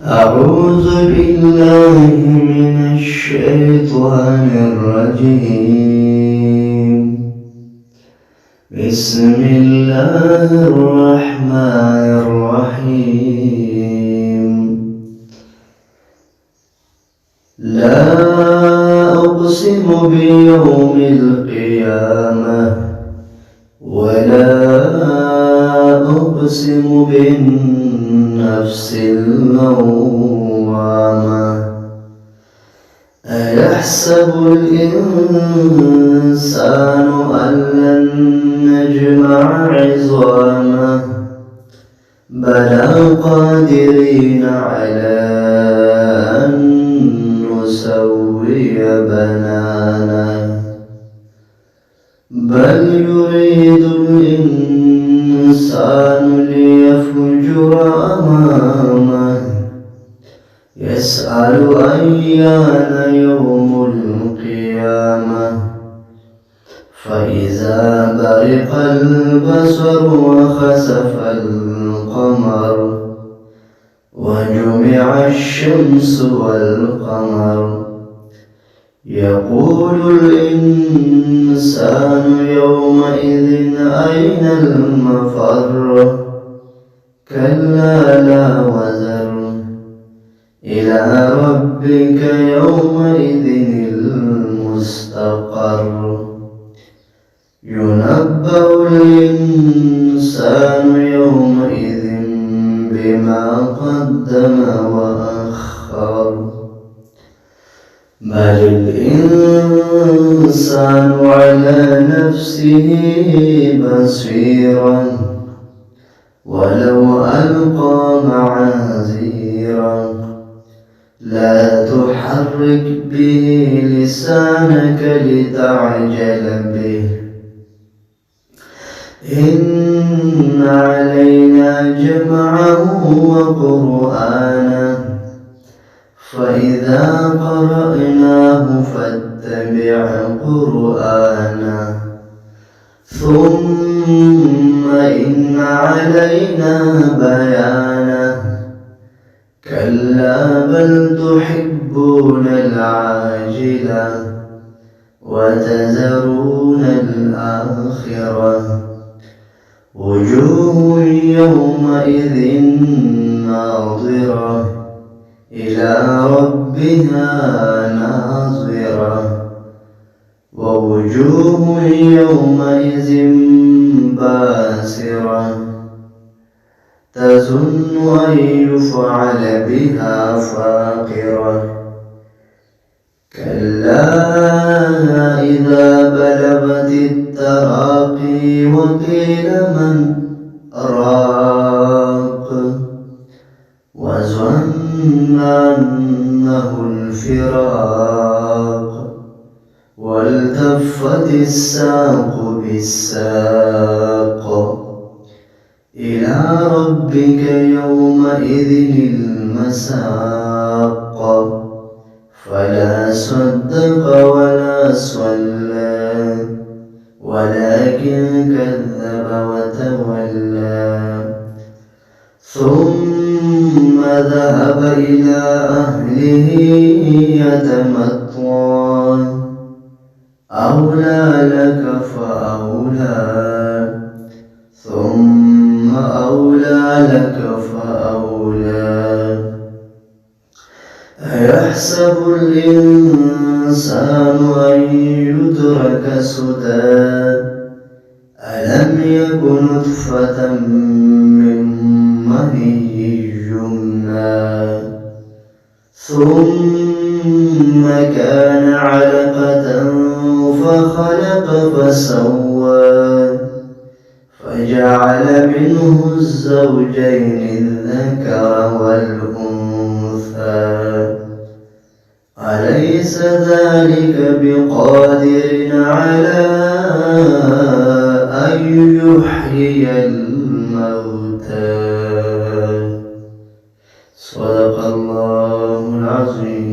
أعوذ بالله من الشيطان الرجيم. بسم الله الرحمن الرحيم. لا أقسم بيوم القيامة ولا أقسم بالنفس اللوامة. أيحسب الإنسان أن لن نجمع عظامه بلى قادرين على أن نسوي بنانه بل يريد الإنسان ليفجر أمامه يسأل أيان يوم القيامة فإذا برق البصر وخسف القمر وجمع الشمس والقمر يقول الإنسان يومئذ أين المفر كلا لا وزر إلى ربك يومئذ المستقر ينبأ الإنسان يومئذ بما قدم وأخر بل الإنسان على نفسه بصيرا ولو ألقى معاذيرا لا تحرك به لسانك لتعجل به إن علينا جمعه وقرآنه فإذا قرأناه فاتبع قرآنه ثم إن علينا بيانه كلا بل تحبون العاجلة وتذرون الآخرة وجوه يومئذ ناظرة إلى ربها ناظرة ووجوه يومئذ باسرة تظن أن يفعل بها فاقرة كلا إذا بلغت التراقي وقيل من راق وظن أنه الفراق والتفت الساق بالساق إلى ربك يومئذ المساق فلا صدق ولا صلى ولكن كذب وتولى ثم ذهب إلى أهله يتمطى أولى لك فأولى ثم أولى لك فأولى أيحسب الإنسان أن يترك سدى ألم يكن نطفة من مني يمنى ثم كان علقة فخلق فسوى فجعل منه الزوجين الذكر والأنثى أليس ذلك بقادر على أن يحيي الموتى صدق الله العظيم.